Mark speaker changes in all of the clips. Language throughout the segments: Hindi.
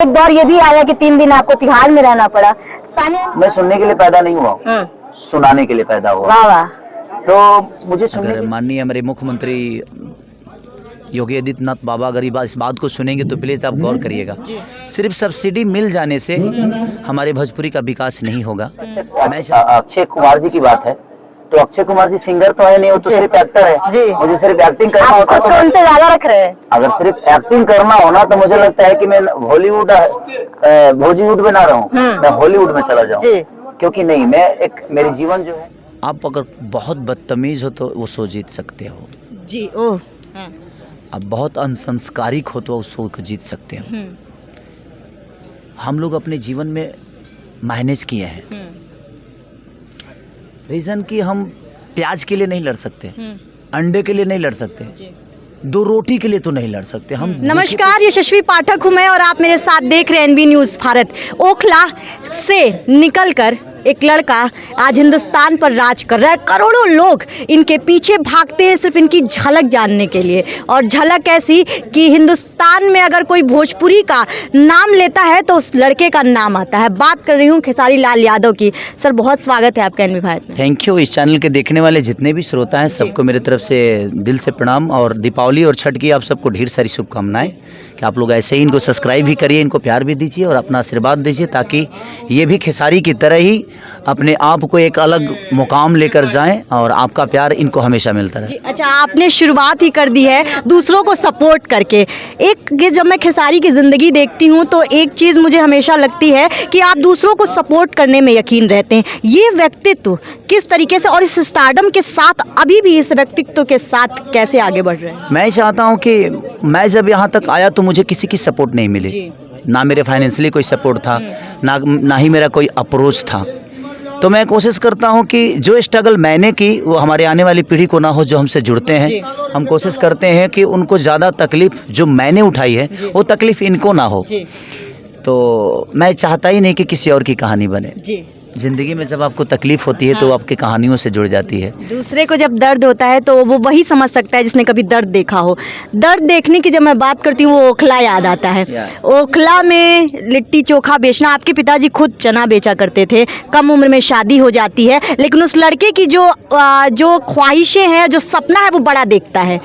Speaker 1: एक दौर ये भी आया कि 3 दिन आपको तिहाड़ में रहना पड़ा। सानिया,
Speaker 2: मैं सुनने के लिए पैदा नहीं हुआ हूँ, सुनाने के लिए पैदा हुआ।
Speaker 1: वाह वाह।
Speaker 2: तो मुझे सुनने
Speaker 3: अगर माननीय हमारे मुख्यमंत्री योगी आदित्यनाथ बाबा अगर इस बात को सुनेंगे तो प्लीज़ आप गौर करिएगा। सिर्फ सब्सिडी मिल जाने से हमारे भोजपुरी का विकास नहीं होगा।
Speaker 2: अक्षय कुमार जी की बात है तो अक्षय कुमार जी सिंगर तो है नहीं, वो तो सिर्फ एक्टर है
Speaker 1: जी।
Speaker 2: मुझे सिर्फ एक्टिंग करना होता
Speaker 1: आप खुद को उनसे ज्यादा रख रहे हैं।
Speaker 2: अगर सिर्फ एक्टिंग करना होना तो मुझे लगता है कि मैं बॉलीवुड में ना रहूं, मैं हॉलीवुड में चला जाऊं। क्योंकि नहीं, मैं मेरी जीवन जो है।
Speaker 3: आप अगर बहुत बदतमीज हो तो वो सो जीत सकते हो
Speaker 1: जी। ओह,
Speaker 3: आप बहुत अनसंस्कारिक हो तो उस शो को जीत सकते हो। हम लोग अपने जीवन में मैनेज किए हैं। रीज़न कि हम प्याज के लिए नहीं लड़ सकते, अंडे के लिए नहीं लड़ सकते, 2 रोटी के लिए तो नहीं लड़ सकते हम।
Speaker 1: नमस्कार, यशस्वी पाठक हूं मैं और आप मेरे साथ देख रहे हैं एनबी न्यूज़ भारत। ओखला से निकलकर एक लड़का आज हिंदुस्तान पर राज कर रहा है। करोड़ों लोग इनके पीछे भागते हैं सिर्फ इनकी झलक जानने के लिए। और झलक ऐसी कि हिंदुस्तान में अगर कोई भोजपुरी का नाम लेता है तो उस लड़के का नाम आता है। बात कर रही हूँ खेसारी लाल यादव की। सर, बहुत स्वागत है आपका एनबी भारत में।
Speaker 3: Thank you. इस चैनल के देखने वाले जितने भी श्रोता हैं सबको मेरे तरफ से दिल से प्रणाम। और दीपावली और छठ की आप सबको ढेर सारी शुभकामनाएं कि आप लोग ऐसे ही इनको सब्सक्राइब भी करिए, इनको प्यार भी दीजिए और अपना आशीर्वाद दीजिए ताकि ये भी खेसारी की तरह ही अपने आप को एक अलग मुकाम लेकर जाएं और आपका प्यार इनको हमेशा मिलता रहे।
Speaker 1: अच्छा, आपने शुरुआत ही कर दी है दूसरों को सपोर्ट करके। जब मैं खेसारी की ज़िंदगी देखती हूँ तो एक चीज़ मुझे हमेशा लगती है कि आप दूसरों को सपोर्ट करने में यकीन रहते हैं। ये व्यक्तित्व किस तरीके से और इस स्टारडम के साथ अभी भी इस व्यक्तित्व के साथ कैसे आगे बढ़ रहे हैं?
Speaker 3: मैं चाहता हूँ कि मैं जब यहाँ तक आया तो मुझे किसी की सपोर्ट नहीं मिली, ना मेरे फाइनेंशियली कोई सपोर्ट था, ना ही मेरा कोई अप्रोच था। तो मैं कोशिश करता हूं कि जो स्ट्रगल मैंने की वो हमारे आने वाली पीढ़ी को ना हो, जो हमसे जुड़ते हैं। हम कोशिश करते हैं कि उनको ज़्यादा तकलीफ़ जो मैंने उठाई है वो तकलीफ़ इनको ना हो। तो मैं चाहता ही नहीं कि किसी और की कहानी बने। ज़िंदगी में जब आपको तकलीफ़ होती है तो आपकी कहानियों से जुड़ जाती है।
Speaker 1: दूसरे को जब दर्द होता है तो वो वही समझ सकता है जिसने कभी दर्द देखा हो। दर्द देखने की जब मैं बात करती हूँ वो ओखला याद आता है। ओखला में लिट्टी चोखा बेचना, आपके पिताजी खुद चना बेचा करते थे। कम उम्र में शादी हो जाती है लेकिन उस लड़के की जो ख्वाहिशें हैं, जो सपना है वो बड़ा देखता है।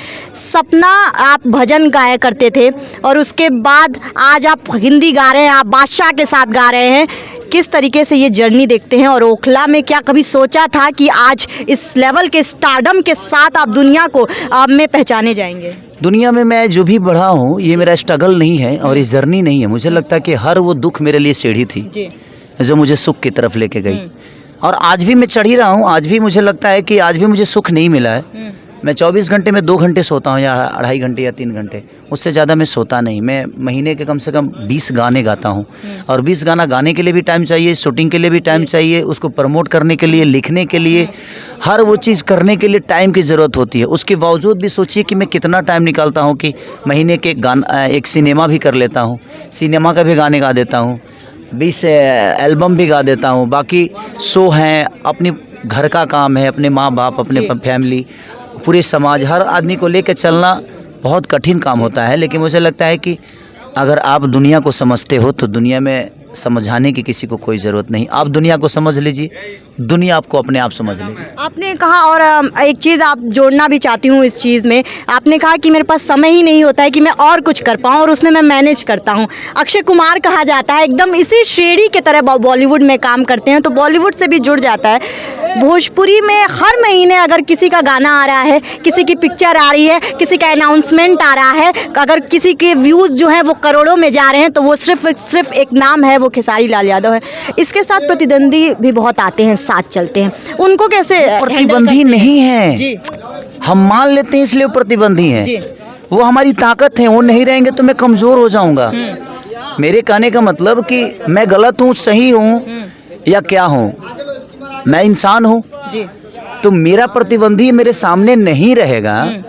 Speaker 1: सपना आप भजन गाया करते थे और उसके बाद आज आप हिंदी गा रहे हैं, आप बादशाह के साथ गा रहे हैं। किस तरीके से ये जर्नी देखते हैं? और ओखला में क्या कभी सोचा था कि आज इस लेवल के स्टारडम के साथ आप दुनिया को में पहचाने जाएंगे?
Speaker 3: दुनिया में मैं जो भी बढ़ा हूँ ये मेरा स्ट्रगल नहीं है और ये जर्नी नहीं है। मुझे लगता है कि हर वो दुख मेरे लिए सीढ़ी थी जो मुझे सुख की तरफ लेके गई। और आज भी मैं चढ़ ही रहा हूँ। आज भी मुझे लगता है कि आज भी मुझे सुख नहीं मिला है। मैं 24 घंटे में 2 घंटे सोता हूँ या 2.5 घंटे या 3 घंटे, उससे ज़्यादा मैं सोता नहीं। मैं महीने के कम से कम 20 गाने गाता हूँ और 20 गाना गाने के लिए भी टाइम चाहिए, शूटिंग के लिए भी टाइम चाहिए, उसको प्रमोट करने के लिए, लिखने के लिए, हर वो चीज़ करने के लिए टाइम की ज़रूरत होती है। उसके बावजूद भी सोचिए कि मैं कितना टाइम निकालता हूँ कि महीने के एक सिनेमा भी कर लेता हूँ, सिनेमा का भी गाने गा देता हूँ, 20 एल्बम भी गा देता हूँ। बाकी शो हैं, अपने घर का काम है, अपने माँ बाप, अपने फैमिली, पूरे समाज, हर आदमी को लेकर चलना बहुत कठिन काम होता है। लेकिन मुझे लगता है कि अगर आप दुनिया को समझते हो तो दुनिया में समझाने की किसी को कोई ज़रूरत नहीं। आप दुनिया को समझ लीजिए, दुनिया आपको अपने आप समझ लेगी।
Speaker 1: आपने कहा, और एक चीज़ आप जोड़ना भी चाहती हूँ इस चीज़ में, आपने कहा कि मेरे पास समय ही नहीं होता है कि मैं और कुछ कर पाऊँ और उसमें मैं मैनेज करता हूँ। अक्षय कुमार कहा जाता है एकदम इसी श्रेणी के तरह बॉलीवुड में काम करते हैं तो बॉलीवुड से भी जुड़ जाता है। भोजपुरी में हर महीने अगर किसी का गाना आ रहा है, किसी की पिक्चर आ रही है, किसी का अनाउंसमेंट आ रहा है, अगर किसी के व्यूज़ जो हैं वो करोड़ों में जा रहे हैं तो वो सिर्फ एक नाम है, वो खेसारी लाल यादव है। इसके साथ प्रतिद्वंदी भी बहुत आते हैं, साथ चलते हैं, उनको कैसे?
Speaker 3: प्रतिबंधी नहीं है, हम मान लेते हैं इसलिए प्रतिबंधी हैं। वो हमारी ताकत है, वो नहीं रहेंगे तो मैं कमज़ोर हो जाऊंगा। मेरे कहने का मतलब कि मैं गलत हूँ, सही हूँ या क्या हूँ, मैं इंसान हूँ। तो मेरा प्रतिबंधी मेरे सामने नहीं रहेगा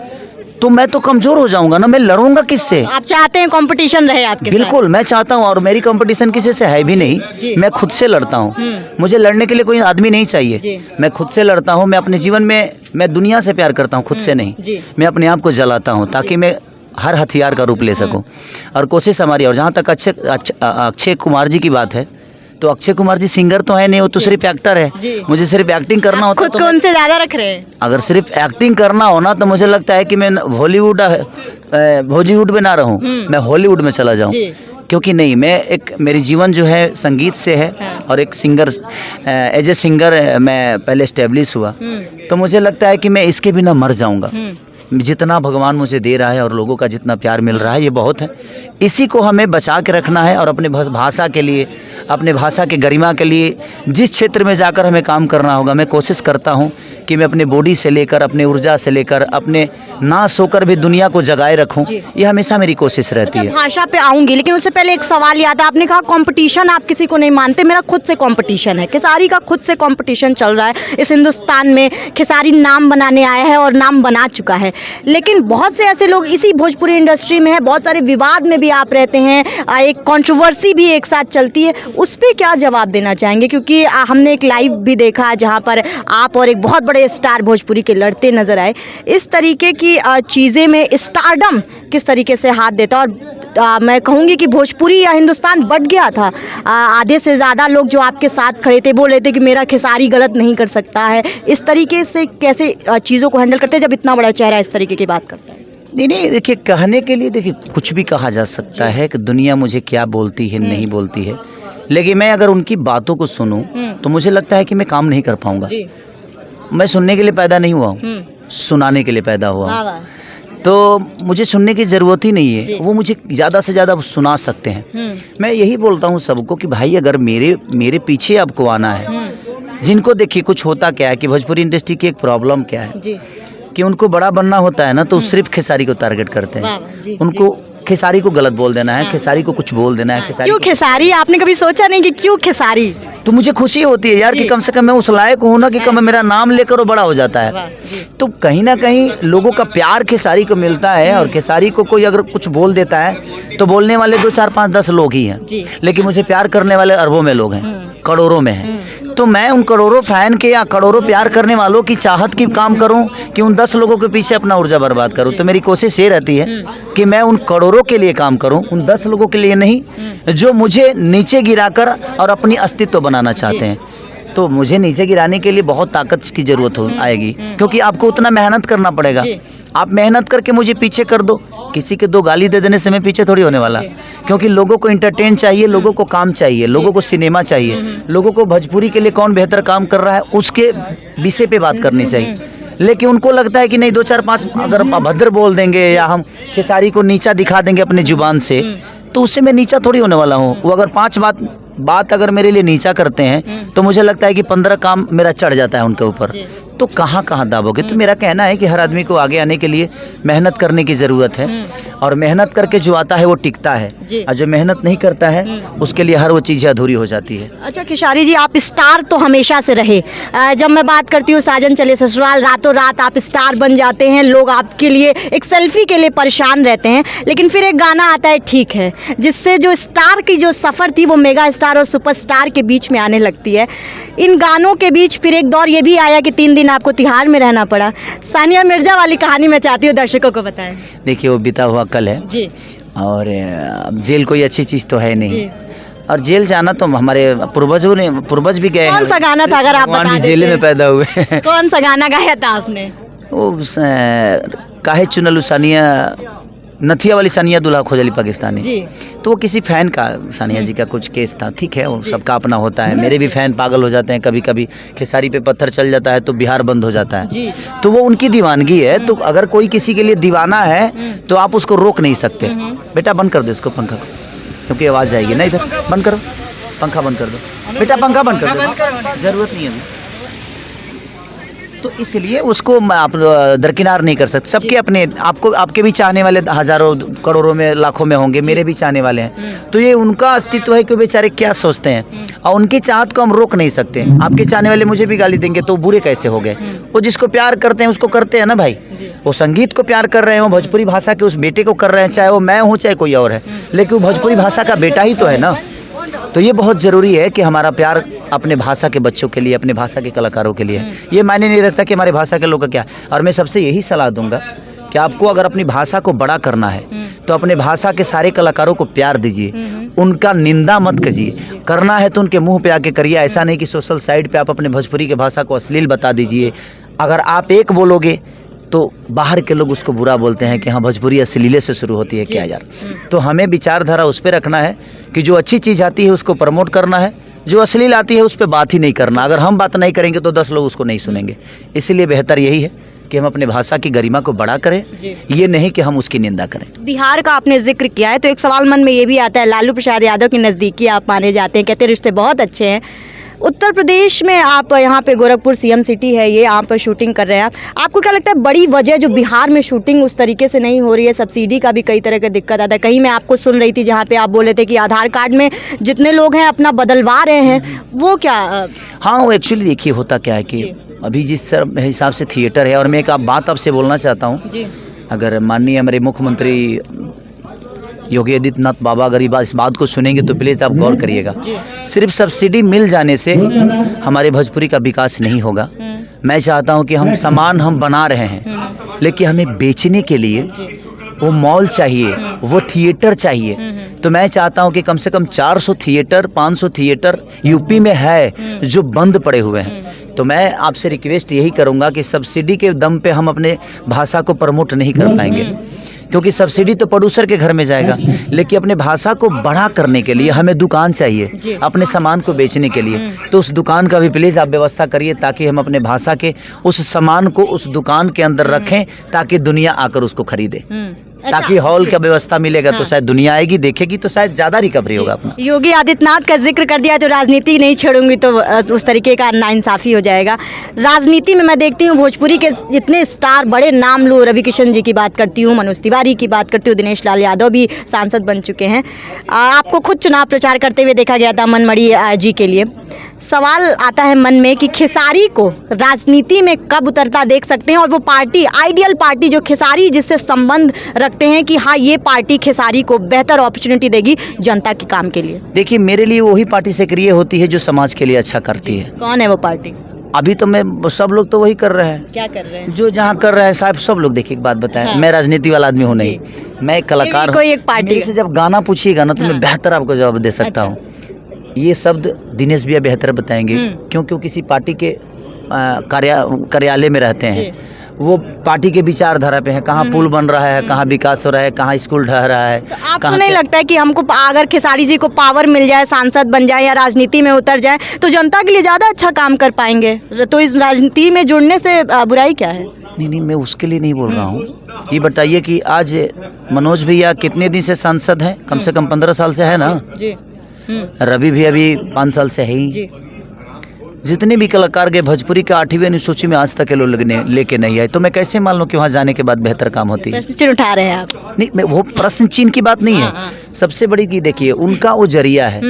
Speaker 3: तो मैं तो कमज़ोर हो जाऊंगा ना। मैं लड़ूंगा किससे? आप चाहते हैं कंपटीशन रहे आपके? बिल्कुल, मैं चाहता हूं और मेरी कंपटीशन किसी से है भी नहीं। मैं खुद से लड़ता हूं। मुझे लड़ने के लिए कोई आदमी नहीं चाहिए। मैं खुद से लड़ता हूं। मैं अपने जीवन में मैं दुनिया से प्यार करता हूं, खुद से नहीं। मैं अपने आप को जलाता हूं ताकि मैं हर हथियार का रूप ले सकूं और कोशिश हमारी। और जहाँ तक अक्षय कुमार जी की बात है, तो अक्षय कुमार जी सिंगर तो है नहीं, वो तो सिर्फ एक्टर है। मुझे सिर्फ एक्टिंग करना होता है।
Speaker 1: खुद को उनसे ज्यादा रख रहे हैं।
Speaker 3: अगर सिर्फ एक्टिंग करना हो ना तो मुझे लगता है कि मैं बॉलीवुड में ना रहूं, मैं हॉलीवुड में चला जाऊं। क्योंकि नहीं, मैं मेरी जीवन जो है संगीत से है और एक सिंगर एज ए सिंगर मैं पहले एस्टेब्लिश हुआ, तो मुझे लगता है कि मैं इसके बिना मर जाऊंगा। जितना भगवान मुझे दे रहा है और लोगों का जितना प्यार मिल रहा है ये बहुत है। इसी को हमें बचा के रखना है और अपने भाषा के लिए, अपने भाषा के गरिमा के लिए जिस क्षेत्र में जाकर हमें काम करना होगा, मैं कोशिश करता हूं कि मैं अपने बॉडी से लेकर, अपने ऊर्जा से लेकर, अपने ना सोकर भी दुनिया को जगाए रखूं। ये हमेशा मेरी कोशिश रहती है।
Speaker 1: भाषा पे आऊंगी, लेकिन उससे पहले एक सवाल याद है। आपने कहा कंपटीशन आप किसी को नहीं मानते, मेरा खुद से कंपटीशन है। खेसारी का खुद से कंपटीशन चल रहा है इस हिंदुस्तान में। खेसारी नाम बनाने आया है और नाम बना चुका है, लेकिन बहुत से ऐसे लोग इसी भोजपुरी इंडस्ट्री में है, बहुत सारे विवाद में भी आप रहते हैं, एक कंट्रोवर्सी भी एक साथ चलती है। उस पर क्या जवाब देना चाहेंगे? क्योंकि हमने एक लाइव भी देखा जहां पर आप और एक बहुत बड़े स्टार भोजपुरी के लड़ते नजर आए। इस तरीके की चीज़ें में स्टारडम किस तरीके से हाथ देता है? और मैं कहूँगी कि भोजपुरी या हिंदुस्तान बट गया था। आधे से ज़्यादा लोग जो आपके साथ खड़े थे बोल रहे थे कि मेरा खेसारी गलत नहीं कर सकता है। इस तरीके से कैसे चीज़ों को हैंडल करते हैं जब इतना बड़ा चेहरा इस तरीके की बात करता है?
Speaker 3: नहीं, देखिए, कहने के लिए देखिए कुछ भी कहा जा सकता है कि दुनिया मुझे क्या बोलती है नहीं बोलती है, लेकिन मैं अगर उनकी बातों को सुनूं तो मुझे लगता है कि मैं काम नहीं कर पाऊंगा। मैं सुनने के लिए पैदा नहीं हुआ हूँ, सुनाने के लिए पैदा हुआ हूँ। तो मुझे सुनने की ज़रूरत ही नहीं है, वो मुझे ज़्यादा से ज़्यादा सुना सकते हैं। मैं यही बोलता हूँ सबको कि भाई अगर मेरे पीछे आपको आना है, जिनको देखिए कुछ होता क्या है कि भोजपुरी इंडस्ट्री की एक प्रॉब्लम क्या है कि उनको बड़ा बनना होता है ना तो सिर्फ खेसारी को टारगेट करते हैं। उनको खेसारी को गलत बोल देना है, खेसारी को कुछ बोल देना है।
Speaker 1: क्यों खेसारी? आपने कभी सोचा नहीं कि क्यों खेसारी?
Speaker 3: तो मुझे खुशी होती है यार कि कम से कम मैं उस लायक हूँ ना कि कम मेरा नाम लेकर वो बड़ा हो जाता है। तो कहीं ना कहीं लोगों का प्यार खेसारी को मिलता है और खेसारी को कोई अगर कुछ बोल देता है तो बोलने वाले 2 4 5 10 लोग ही हैं, लेकिन मुझे प्यार करने वाले अरबों में लोग हैं, करोड़ों में हैं। तो मैं उन करोड़ों फैन के या करोड़ों प्यार करने वालों की चाहत की काम करूं कि उन 10 लोगों के पीछे अपना ऊर्जा बर्बाद करूं। तो मेरी कोशिश ये रहती है कि मैं उन करोड़ों के लिए काम करूं, उन 10 लोगों के लिए नहीं जो मुझे नीचे गिराकर और अपनी अस्तित्व बनाना चाहते हैं। तो मुझे नीचे गिराने के लिए बहुत ताकत की ज़रूरत आएगी, क्योंकि आपको उतना मेहनत करना पड़ेगा। आप मेहनत करके मुझे पीछे कर दो, किसी के 2 गाली दे देने से मैं पीछे थोड़ी होने वाला। क्योंकि लोगों को एंटरटेन चाहिए, लोगों को काम चाहिए, लोगों को सिनेमा चाहिए, लोगों को भोजपुरी के लिए कौन बेहतर काम कर रहा है उसके विषय पे बात करनी चाहिए। लेकिन उनको लगता है कि नहीं 2 4 5 अगर अभद्र बोल देंगे या हम खेसारी को नीचा दिखा देंगे अपने जुबान से तो उससे मैं नीचा थोड़ी होने वाला हूँ। वो अगर 5 बात अगर मेरे लिए नीचा करते हैं तो मुझे लगता है कि 15 काम मेरा चढ़ जाता है उनके ऊपर। तो कहाँ कहाँ दाबोगे? तो मेरा कहना है कि हर आदमी को आगे आने के लिए मेहनत करने की ज़रूरत है, और मेहनत करके जो आता है वो टिकता है, और जो मेहनत नहीं करता है उसके लिए हर वो चीज़ें अधूरी हो जाती है।
Speaker 1: अच्छा खेसारी जी, आप स्टार तो हमेशा से रहे। जब मैं बात करती हूँ साजन चले ससुराल, रातों रात आप स्टार बन जाते हैं, लोग आपके लिए एक सेल्फी के लिए परेशान रहते हैं, लेकिन फिर एक गाना आता है ठीक है, जिससे जो स्टार की जो सफ़र थी वो मेगा स्टार और सुपरस्टार के बीच में आने लगती है। इन गानों के बीच फिर एक दौर ये भी आया कि 3 दिन आपको तिहाड़ में रहना पड़ा। सानिया मिर्जा वाली कहानी मैं चाहती हूँ दर्शकों को बताएं।
Speaker 3: देखिए, वो बीता हुआ कल है
Speaker 1: जी,
Speaker 3: और जेल कोई अच्छी चीज़ तो है नहीं, और जेल जाना तो हमारे पूर्वज भी गए।
Speaker 1: कौन सा गाना था अगर आप बता देते?
Speaker 3: जेल में पैदा हुए।
Speaker 1: कौन सा गाना गाया था आपने?
Speaker 3: वो काहे चुनलू सानिया, नथिया वाली सानिया दूल्हा खोजली पाकिस्तानी जी। तो वो किसी फ़ैन का, सानिया जी का कुछ केस था, ठीक है, वो सबका अपना होता है। मेरे भी फ़ैन पागल हो जाते हैं कभी कभी, खेसारी पे पत्थर चल जाता है तो बिहार बंद हो जाता है जी। तो वो उनकी दीवानगी है। तो अगर कोई किसी के लिए दीवाना है तो आप उसको रोक नहीं सकते। बेटा बंद कर दो इसको, पंखा को, क्योंकि आवाज़ जाएगी ना। इधर बंद करो, पंखा बंद कर दो बेटा, पंखा बंद कर दो, ज़रूरत नहीं है अभी। तो इसलिए उसको आप दरकिनार नहीं कर सकते। सबके अपने, आपके भी चाहने वाले हज़ारों करोड़ों में लाखों में होंगे, मेरे भी चाहने वाले हैं। तो ये उनका अस्तित्व है कि बेचारे क्या सोचते हैं, और उनकी चाहत को हम रोक नहीं सकते। आपके चाहने वाले मुझे भी गाली देंगे तो बुरे कैसे हो गए? वो जिसको प्यार करते हैं उसको करते हैं ना भाई। वो संगीत को प्यार कर रहे हैं, वो भोजपुरी भाषा के उस बेटे को कर रहे हैं, चाहे वो मैं हूँ चाहे कोई और है, लेकिन वो भोजपुरी भाषा का बेटा ही तो है ना। तो ये बहुत ज़रूरी है कि हमारा प्यार अपने भाषा के बच्चों के लिए, अपने भाषा के कलाकारों के लिए, ये मायने नहीं रखता कि हमारे भाषा के लोग का क्या। और मैं सबसे यही सलाह दूंगा कि आपको अगर अपनी भाषा को बड़ा करना है तो अपने भाषा के सारे कलाकारों को प्यार दीजिए, उनका निंदा मत कीजिए। करना है तो उनके मुंह पे आके करिए, ऐसा नहीं कि सोशल साइट पे आप अपने भोजपुरी के भाषा को अश्लील बता दीजिए। अगर आप एक बोलोगे तो बाहर के लोग उसको बुरा बोलते हैं कि हाँ भोजपुरी अश्लीले से शुरू होती है क्या यार। तो हमें विचारधारा उस पर रखना है कि जो अच्छी चीज़ आती है उसको प्रमोट करना है, जो अश्लील आती है उस पर बात ही नहीं करना। अगर हम बात नहीं करेंगे तो 10 लोग उसको नहीं सुनेंगे। इसलिए बेहतर यही है कि हम अपने भाषा की गरिमा को बड़ा करें, ये नहीं कि हम उसकी निंदा करें।
Speaker 1: बिहार का आपने जिक्र किया है तो एक सवाल मन में ये भी आता है, लालू प्रसाद यादव के नज़दीकी आप माने जाते हैं, कहते हैं रिश्ते बहुत अच्छे हैं। उत्तर प्रदेश में आप यहाँ पे गोरखपुर सीएम सिटी है, ये यहाँ पर शूटिंग कर रहे हैं आपको क्या लगता है बड़ी वजह जो बिहार में शूटिंग उस तरीके से नहीं हो रही है? सब्सिडी का भी कई तरह का दिक्कत आता है। कहीं मैं आपको सुन रही थी जहाँ पे आप बोले थे कि आधार कार्ड में जितने लोग हैं अपना बदलवा रहे हैं, वो क्या?
Speaker 3: हाँ, वो एक्चुअली देखिए होता क्या है कि अभी जिस हिसाब से थिएटर है, और मैं एक बात आपसे बोलना चाहता हूँ, अगर माननीय हमारे मुख्यमंत्री योगी आदित्यनाथ बाबा अगर इस बात को सुनेंगे तो प्लीज़ आप गौर करिएगा। सिर्फ सब्सिडी मिल जाने से हमारे भोजपुरी का विकास नहीं होगा। मैं चाहता हूं कि हम सामान हम बना रहे हैं, लेकिन हमें बेचने के लिए वो मॉल चाहिए, वो थिएटर चाहिए। तो मैं चाहता हूं कि कम से कम 400 थिएटर 500 थिएटर यूपी में है जो बंद पड़े हुए हैं। तो मैं आपसे रिक्वेस्ट यही करूंगा कि सब्सिडी के दम पे हम अपने भाषा को प्रमोट नहीं कर पाएंगे, क्योंकि सब्सिडी तो प्रोड्यूसर के घर में जाएगा, लेकिन अपने भाषा को बड़ा करने के लिए हमें दुकान चाहिए अपने सामान को बेचने के लिए। तो उस दुकान का भी प्लीज़ आप व्यवस्था करिए ताकि हम अपने भाषा के उस सामान को उस दुकान के अंदर रखें ताकि दुनिया आकर उसको खरीदे। ताकि हॉल का व्यवस्था मिलेगा तो शायद दुनिया आएगी, देखेगी, तो शायद ज़्यादा रिकवरी होगा अपना।
Speaker 1: योगी आदित्यनाथ का जिक्र कर दिया, तो राजनीति नहीं छोड़ूंगी तो उस तरीके का नाइंसाफ़ी हो जाएगा। राजनीति में मैं देखती हूँ भोजपुरी के जितने स्टार बड़े नाम लो, रवि किशन जी की बात करती हूँ, मनोज तिवारी की बात करती हूँ, दिनेश लाल यादव भी सांसद बन चुके हैं। आपको खुद चुनाव प्रचार करते हुए देखा गया था मनमड़ी जी के लिए। सवाल आता है मन में कि खेसारी को राजनीति में कब उतरता देख सकते हैं, और वो पार्टी आइडियल पार्टी जो खेसारी जिससे संबंध रखते हैं कि हाँ ये पार्टी खेसारी को बेहतर अपॉर्चुनिटी देगी जनता के काम के लिए?
Speaker 3: देखिए, मेरे लिए वही पार्टी सक्रिय होती है जो समाज के लिए अच्छा करती है।
Speaker 1: कौन है वो पार्टी?
Speaker 3: अभी तो मैं सब लोग तो वही कर रहे हैं।
Speaker 1: क्या कर रहे हैं?
Speaker 3: जो जहाँ कर रहे हैं साहब सब लोग। देखिए एक बात बताएं,
Speaker 1: हाँ।
Speaker 3: मैं राजनीति वाला आदमी हूँ नहीं, मैं एक कलाकार हूँ।
Speaker 1: कोई एक पार्टी
Speaker 3: से जब गाना पूछिएगा ना तो मैं बेहतर आपको जवाब दे सकता हूँ। ये शब्द दिनेश भैया बेहतर बताएंगे, क्योंकि किसी पार्टी के कार्यालय में रहते हैं, वो पार्टी के विचारधारा पे है, कहाँ पुल बन रहा है, कहाँ विकास हो रहा है, कहाँ स्कूल ढह रहा है।
Speaker 1: तो आपको नहीं लगता है कि हमको अगर खेसारी जी को पावर मिल जाए, सांसद बन जाए या राजनीति में उतर जाए तो जनता के लिए ज़्यादा अच्छा काम कर पाएंगे? तो इस राजनीति में जुड़ने से बुराई क्या है?
Speaker 3: नहीं, मैं उसके लिए नहीं बोल रहा हूँ। ये बताइए कि आज मनोज भैया कितने दिन से सांसद हैं? कम से कम 15 साल से है ना
Speaker 1: जी।
Speaker 3: रवि भी अभी 5 साल से है ही। जितने भी कलाकार गए भोजपुरी का 8वीं अनुसूची में आज तक के लोग लेके नहीं आए, तो मैं कैसे मान लूँ कि वहाँ जाने के बाद बेहतर काम होती है?
Speaker 1: प्रश्न चिन्ह उठा रहे हैं आप?
Speaker 3: नहीं, मैं वो प्रश्न चिन्ह की बात नहीं है। सबसे बड़ी की देखिए उनका वो जरिया है।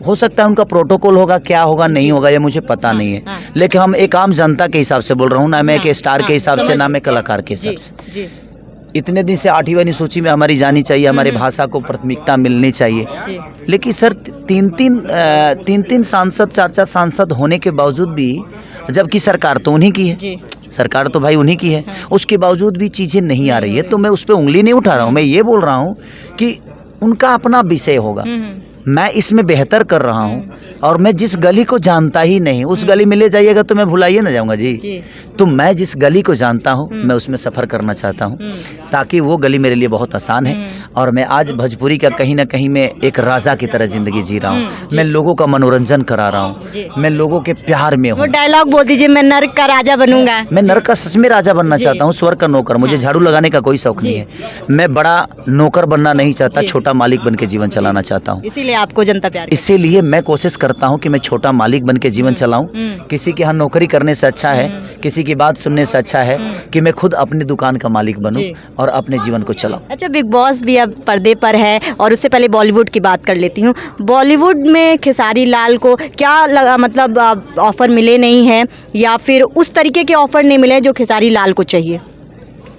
Speaker 3: हो सकता है उनका प्रोटोकॉल होगा, क्या होगा नहीं होगा ये मुझे पता नहीं है, लेकिन हम एक आम जनता के हिसाब से बोल रहा हूँ, ना मैं एक स्टार के हिसाब से, ना मैं कलाकार के हिसाब से। इतने दिन से 8वीं अनुसूची में हमारी जानी चाहिए, हमारी भाषा को प्राथमिकता मिलनी चाहिए। लेकिन सर 3 सांसद 4 सांसद होने के बावजूद भी, जबकि सरकार तो उन्हीं की है, सरकार तो भाई उन्हीं की है, उसके बावजूद भी चीज़ें नहीं आ रही है। तो मैं उस पर उंगली नहीं उठा रहा हूँ, मैं ये बोल रहा हूँ कि उनका अपना विषय होगा। मैं इसमें बेहतर कर रहा हूँ, और मैं जिस गली को जानता ही नहीं उस गली में ले जाइएगा तो मैं भुलाइए ना जाऊँगा जी। तो मैं जिस गली को जानता हूँ मैं उसमें सफ़र करना चाहता हूँ, ताकि वो गली मेरे लिए बहुत आसान है। और मैं आज भोजपुरी का कहीं ना कहीं मैं एक राजा की तरह ज़िंदगी जी रहा हूँ। मैं लोगों का मनोरंजन करा रहा हूँ, मैं लोगों के प्यार में हूँ।
Speaker 1: वो डायलॉग बोल दीजिए, मैं नर्क का राजा बनूंगा।
Speaker 3: मैं नर्क का सच में राजा बनना चाहता हूँ, स्वर्ग का नौकर। मुझे झाड़ू लगाने का कोई शौक नहीं है। मैं बड़ा नौकर बनना नहीं चाहता, छोटा मालिक बन के जीवन चलाना चाहता हूँ।
Speaker 1: इसीलिए आपको जनता प्यार।
Speaker 3: इसीलिए मैं कोशिश करता हूँ कि मैं छोटा मालिक बन के जीवन चलाऊं। किसी के यहाँ नौकरी करने से अच्छा है, किसी की बात सुनने से अच्छा है कि मैं खुद अपनी दुकान का मालिक बनूं और अपने जीवन को चलाऊं।
Speaker 1: अच्छा, बिग बॉस भी अब पर्दे पर है, और उससे पहले बॉलीवुड की बात कर लेती हूँ। बॉलीवुड में खेसारी लाल को क्या लगा, मतलब ऑफर मिले नहीं है, या फिर उस तरीके के ऑफर नहीं मिले जो खेसारी लाल को चाहिए?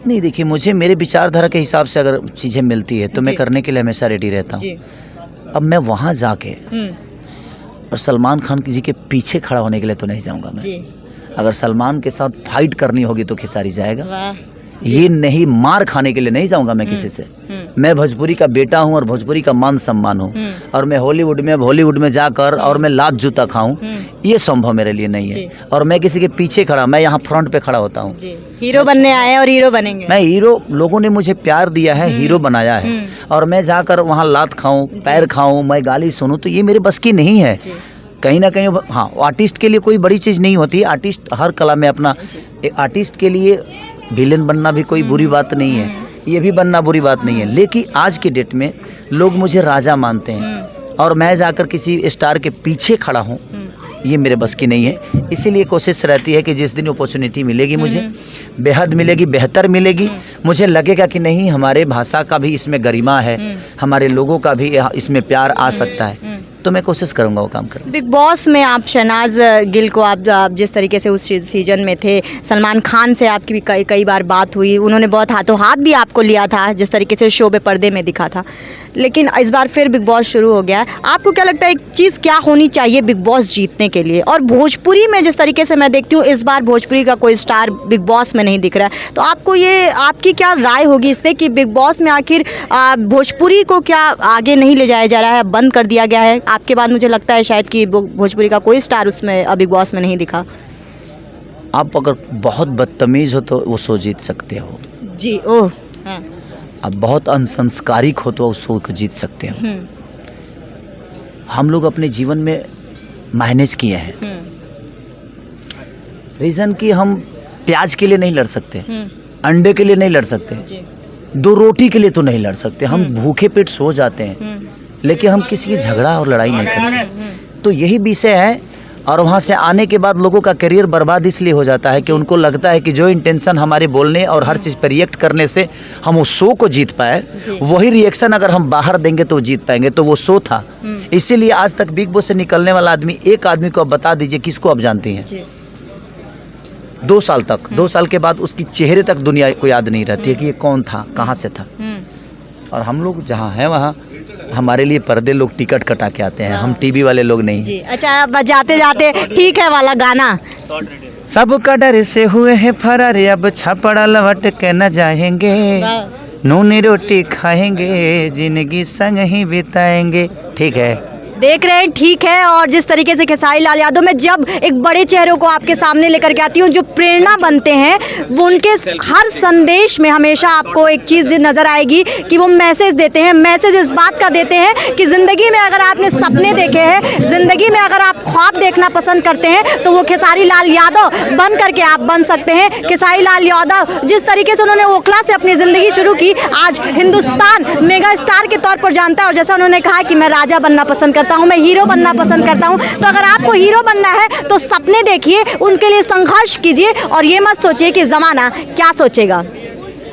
Speaker 3: नहीं, देखिए मुझे मेरे विचारधारा के हिसाब से अगर चीज़ें मिलती है तो मैं करने के लिए हमेशा रेडी रहता हूँ। अब मैं वहाँ जाके और सलमान खान जी के पीछे खड़ा होने के लिए तो नहीं जाऊँगा मैं। अगर सलमान के साथ फाइट करनी होगी तो खेसारी जाएगा, ये नहीं, मार खाने के लिए नहीं जाऊंगा मैं किसी से। मैं भोजपुरी का बेटा हूँ और भोजपुरी का मान सम्मान हूँ, और मैं हॉलीवुड में जाकर और मैं लात जूता खाऊं, ये संभव मेरे लिए नहीं है। और मैं किसी के पीछे खड़ा, मैं यहाँ फ्रंट पे खड़ा होता हूँ।
Speaker 1: हीरो बनने आए और हीरो बनेंगे।
Speaker 3: मैं हीरो, लोगों ने मुझे प्यार दिया है, हीरो बनाया है, और मैं जाकर वहाँ लात खाऊं, पैर खाऊं, मैं गाली सुनूं, तो ये मेरे बस की नहीं है। कहीं ना कहीं हाँ, आर्टिस्ट के लिए कोई बड़ी चीज़ नहीं होती। आर्टिस्ट हर कला में अपना, आर्टिस्ट के लिए विलेन बनना भी कोई बुरी बात नहीं है, ये भी बनना बुरी बात नहीं है। लेकिन आज के डेट में लोग मुझे राजा मानते हैं, और मैं जाकर किसी स्टार के पीछे खड़ा हूँ, ये मेरे बस की नहीं है। इसीलिए कोशिश रहती है कि जिस दिन अपॉर्चुनिटी मिलेगी मुझे, बेहद मिलेगी, बेहतर मिलेगी, मुझे लगेगा कि नहीं, हमारे भाषा का भी इसमें गरिमा है, हमारे लोगों का भी इसमें प्यार आ सकता है, तो मैं कोशिश करूंगा वो काम करने।
Speaker 1: बिग बॉस में आप शहनाज गिल को आप जिस तरीके से उस सीजन में थे, सलमान खान से आपकी भी कई बार बात हुई, उन्होंने बहुत हाथों हाथ भी आपको लिया था, जिस तरीके से शो पे पर्दे में दिखा था। लेकिन इस बार फिर बिग बॉस शुरू हो गया है। आपको क्या लगता है एक चीज़ क्या होनी चाहिए बिग बॉस जीतने के लिए? और भोजपुरी में जिस तरीके से मैं देखती हूँ, इस बार भोजपुरी का कोई स्टार बिग बॉस में नहीं दिख रहा है, तो आपको ये, आपकी क्या राय होगी इस पर कि बिग बॉस में आखिर भोजपुरी को क्या आगे नहीं ले जाया जा रहा है, बंद कर दिया गया है? आपके बाद मुझे लगता है शायद कि भोजपुरी का कोई स्टार उसमें बिग बॉस में नहीं दिखा।
Speaker 3: आप अगर बहुत बदतमीज हो तो वो शो जीत सकते हो
Speaker 1: जी। ओह हाँ।
Speaker 3: आप बहुत अनसंस्कारिक हो तो उस शो को जीत सकते हो। हम लोग अपने जीवन में मैनेज किए हैं, रीज़न कि हम प्याज के लिए नहीं लड़ सकते, अंडे के लिए नहीं लड़ सकते, दो रोटी के लिए तो नहीं लड़ सकते, हम भूखे पेट सो जाते हैं, लेकिन हम किसी की झगड़ा और लड़ाई नहीं करते। तो यही विषय है। और वहाँ से आने के बाद लोगों का करियर बर्बाद इसलिए हो जाता है कि उनको लगता है कि जो इंटेंशन हमारे बोलने और हर चीज़ पर रिएक्ट करने से हम उस शो को जीत पाए, वही रिएक्शन अगर हम बाहर देंगे तो जीत पाएंगे। तो वो शो था, इसीलिए आज तक बिग बॉस से निकलने वाला आदमी, एक आदमी को आप बता दीजिए किसको आप जानती हैं? 2 साल तक, 2 साल के बाद उसकी चेहरे तक दुनिया को याद नहीं रहती है कि ये कौन था, कहाँ से था। और हम लोग जहाँ हैं वहाँ हमारे लिए पर्दे लोग टिकट कटा के आते हैं, हम टीवी वाले लोग नहीं जी।
Speaker 1: अच्छा, बजाते जाते ठीक है वाला गाना,
Speaker 3: सबका डर से हुए हैं फरार, अब छपड़ा लौट के न जाएंगे, नूनी रोटी खाएंगे, जिंदगी संग ही बिताएंगे। ठीक है,
Speaker 1: देख रहे हैं, ठीक है। और जिस तरीके से खेसारी लाल यादव, मैं जब एक बड़े चेहरों को आपके सामने लेकर के आती हूँ जो प्रेरणा बनते हैं, वो उनके हर संदेश में हमेशा आपको एक चीज़ नज़र आएगी कि वो मैसेज देते हैं। मैसेज इस बात का देते हैं कि ज़िंदगी में अगर आपने सपने देखे हैं, ज़िंदगी में अगर आप ख्वाब देखना पसंद करते हैं, तो वो खेसारी लाल यादव बन करके आप बन सकते हैं। खेसारी लाल यादव जिस तरीके से उन्होंने ओखला से अपनी ज़िंदगी शुरू की, आज हिंदुस्तान मेगा स्टार के तौर पर जानता है। और जैसा उन्होंने कहा कि मैं राजा बनना पसंद करता हूं, मैं हीरो बनना पसंद करता हूं, तो अगर आपको हीरो बनना है तो सपने देखिए, उनके लिए संघर्ष कीजिए, और ये मत सोचिए कि ज़माना क्या सोचेगा।